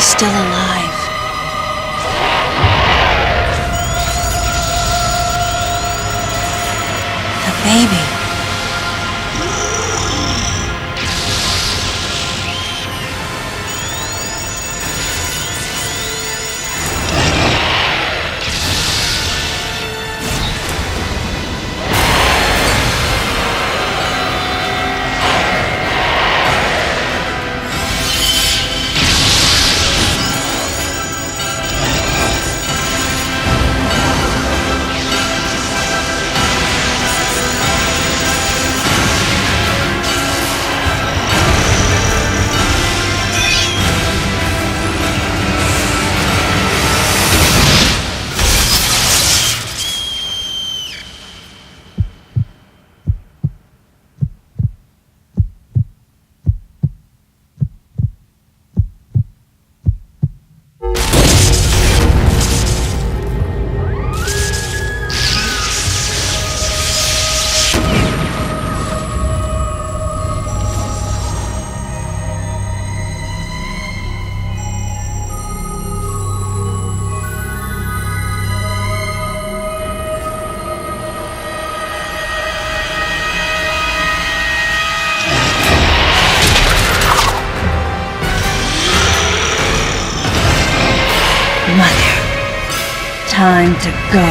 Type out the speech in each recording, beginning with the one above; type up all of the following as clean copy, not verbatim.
still alive. The baby. Mother, time to go.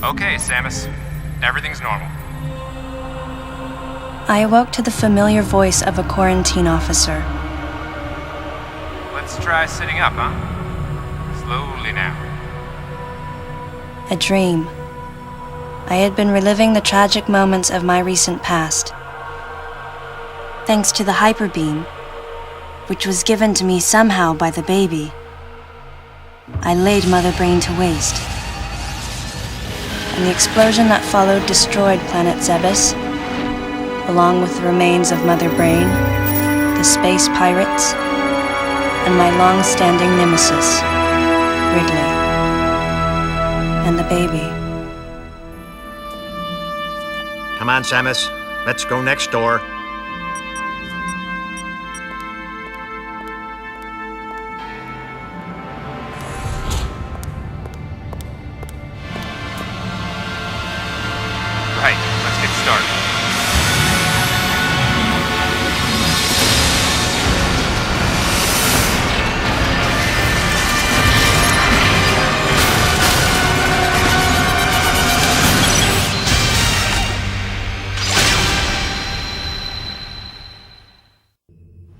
Okay, Samus. Everything's normal. I awoke to the familiar voice of a quarantine officer. Let's try sitting up, huh? Slowly now. A dream. I had been reliving the tragic moments of my recent past. Thanks to the hyperbeam, which was given to me somehow by the baby, I laid Mother Brain to waste. And the explosion that followed destroyed planet Zebes, along with the remains of Mother Brain, the space pirates, and my long-standing nemesis, Ridley, and the baby. Come on, Samus. Let's go next door. Right, let's get started.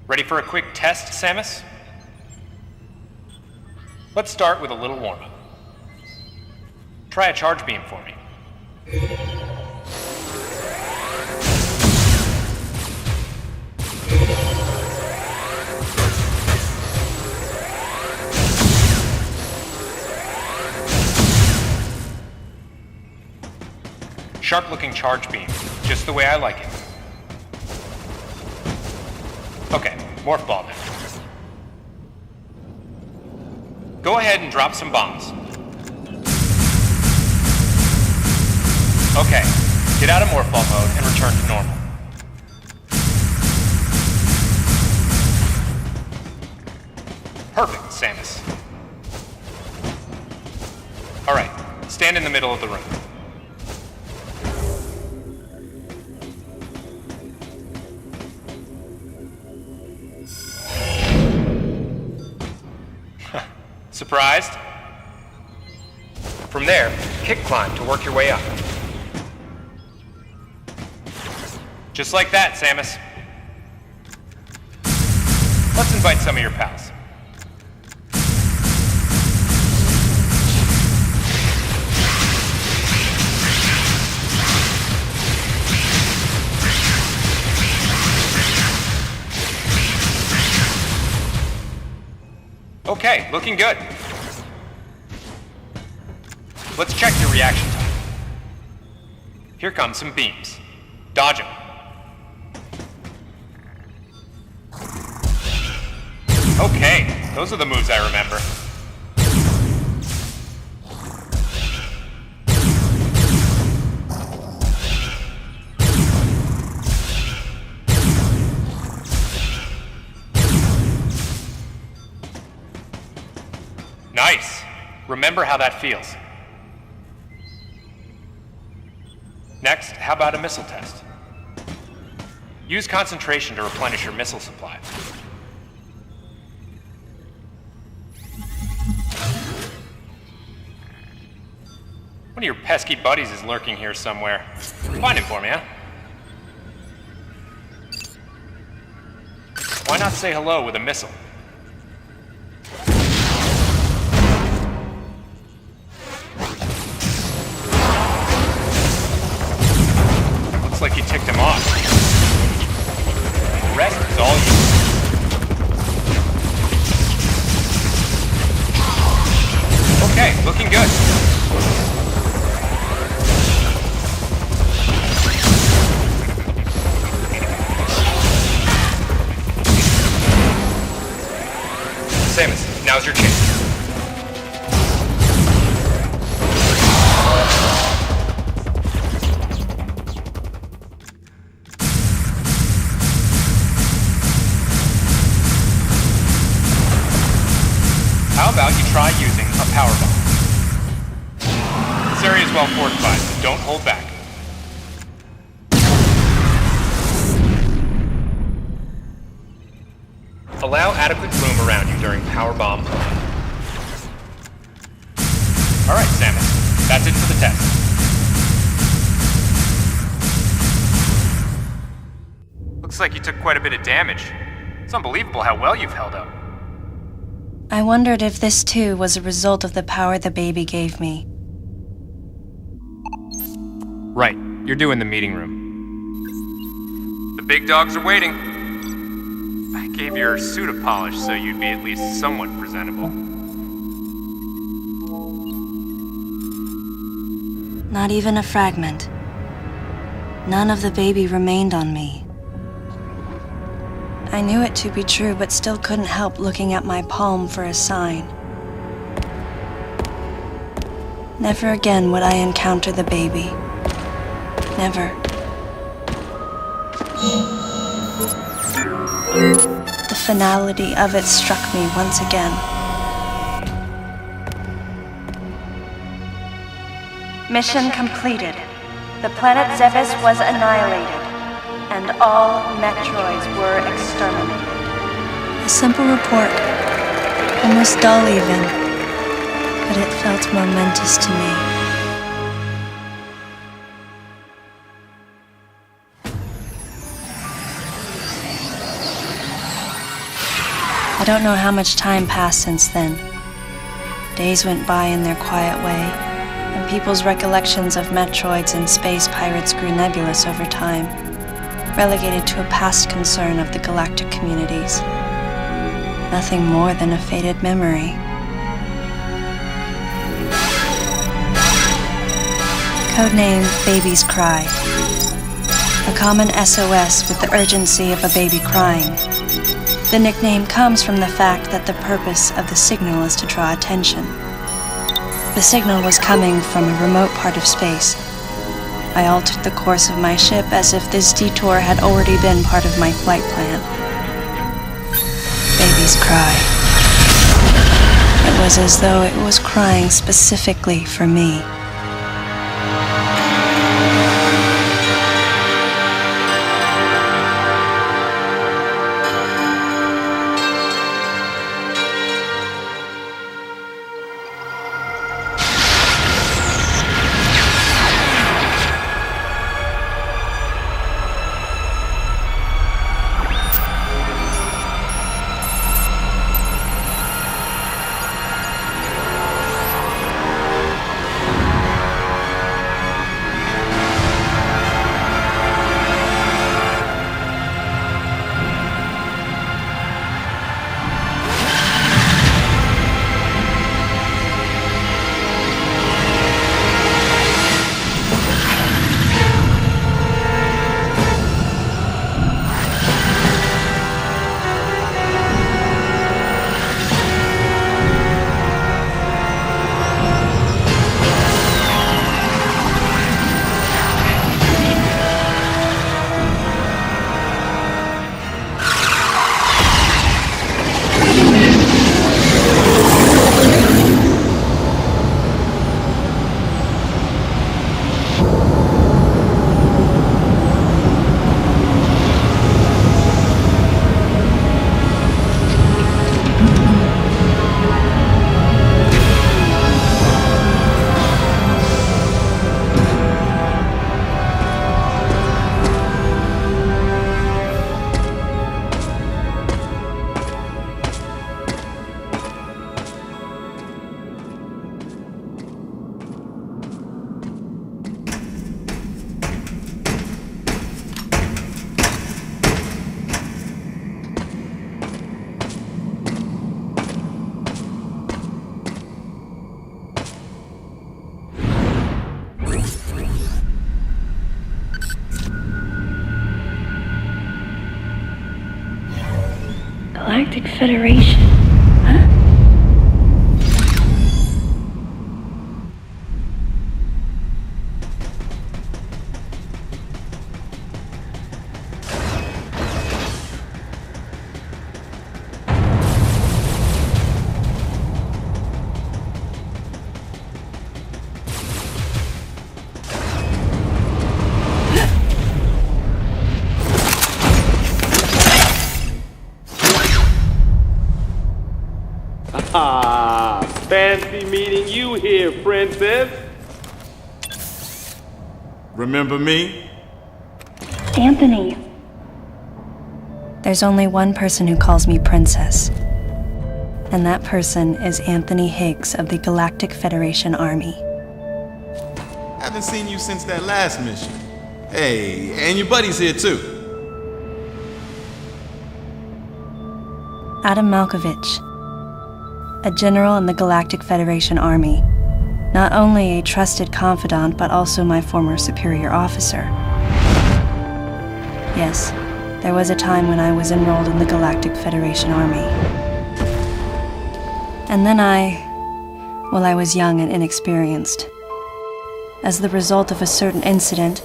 Ready for a quick test, Samus? Let's start with a little warm-up. Try a charge beam for me. Sharp-looking charge beam, just the way I like it. Okay, morph ball now. Go ahead and drop some bombs. Okay, get out of morph ball mode and return to normal. Perfect, Samus. Alright, stand in the middle of the room. Surprised? From there, kick climb to work your way up. Just like that, Samus. Let's invite some of your pals. Okay, looking good. Let's check your reaction time. Here come some beams. Dodge them. Okay, those are the moves I remember. Nice. Remember how that feels. Next, how about a missile test? Use concentration to replenish your missile supply. One of your pesky buddies is lurking here somewhere. Find him for me, huh? Why not say hello with a missile? Looks like you ticked him off. The rest is all you. Okay, looking good. Samus, now's your chance. How about you try using a power bomb? This area is well fortified, so don't hold back. Allow adequate room around you during power bomb play. Alright, Samus. That's it for the test. Looks like you took quite a bit of damage. It's unbelievable how well you've held up. I wondered if this too was a result of the power the baby gave me. Right. You're due in the meeting room. The big dogs are waiting. I gave your suit a polish so you'd be at least somewhat presentable. Not even a fragment. None of the baby remained on me. I knew it to be true, but still couldn't help looking at my palm for a sign. Never again would I encounter the baby. Never. The finality of it struck me once again. Mission completed. The planet Zebes was annihilated, and all Metroids were exterminated. A simple report, almost dull even, but it felt momentous to me. I don't know how much time passed since then. Days went by in their quiet way, and people's recollections of Metroids and space pirates grew nebulous over time, relegated to a past concern of the galactic communities. Nothing more than a faded memory. Codename Baby's Cry. A common SOS with the urgency of a baby crying. The nickname comes from the fact that the purpose of the signal is to draw attention. The signal was coming from a remote part of space. I altered the course of my ship as if this detour had already been part of my flight plan. Baby's cry. It was as though it was crying specifically for me. Galactic Federation, huh? Ah, fancy meeting you here, princess. Remember me? Anthony. There's only one person who calls me princess. And that person is Anthony Higgs of the Galactic Federation Army. Haven't seen you since that last mission. Hey, and your buddy's here too. Adam Malkovich, a general in the Galactic Federation Army. Not only a trusted confidant, but also my former superior officer. Yes, there was a time when I was enrolled in the Galactic Federation Army. And then I was young and inexperienced. As the result of a certain incident,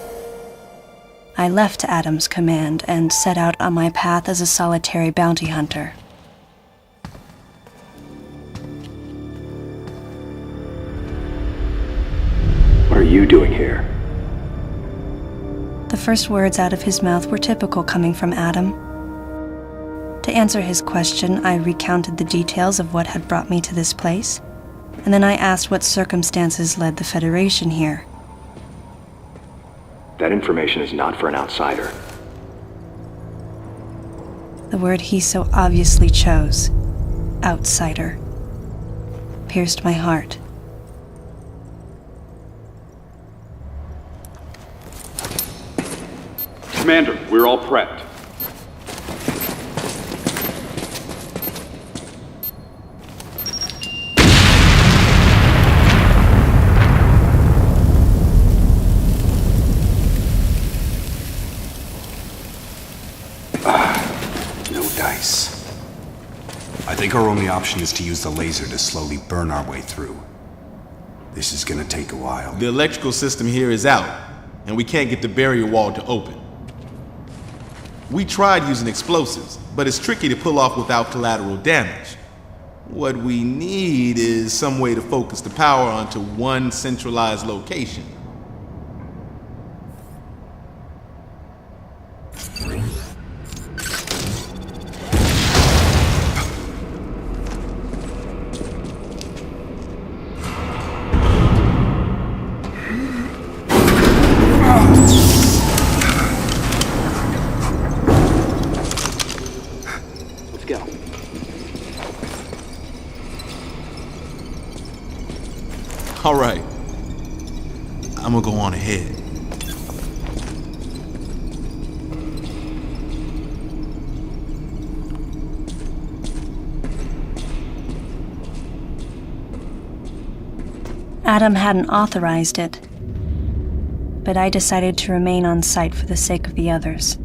I left Adam's command and set out on my path as a solitary bounty hunter. What are you doing here? The first words out of his mouth were typical coming from Adam. To answer his question, I recounted the details of what had brought me to this place, and then I asked what circumstances led the Federation here. That information is not for an outsider. The word he so obviously chose, outsider, pierced my heart. Commander, we're all prepped. No dice. I think our only option is to use the laser to slowly burn our way through. This is gonna take a while. The electrical system here is out, and we can't get the barrier wall to open. We tried using explosives, but it's tricky to pull off without collateral damage. What we need is some way to focus the power onto one centralized location. Let's go. All right. I'm gonna go on ahead. Adam hadn't authorized it, but I decided to remain on site for the sake of the others.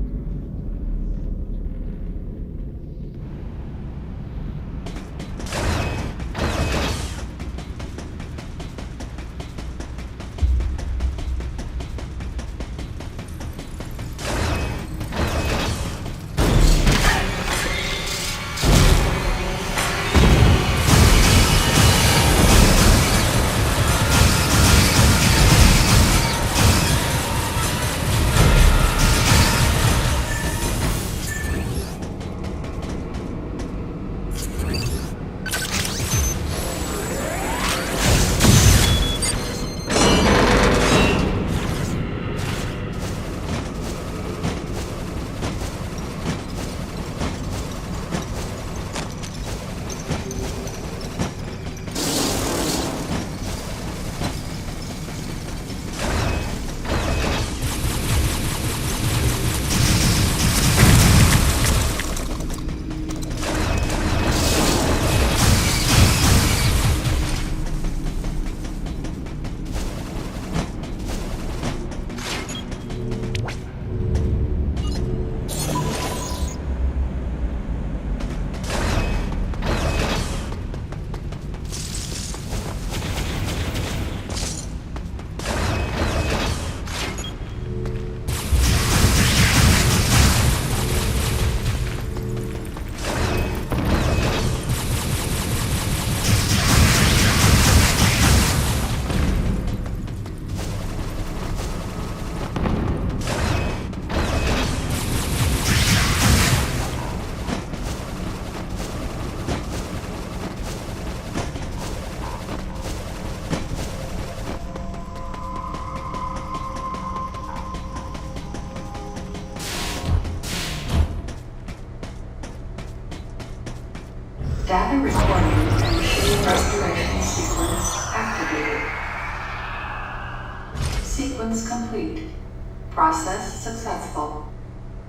Data recording and machine restoration sequence activated. Sequence complete. Process successful.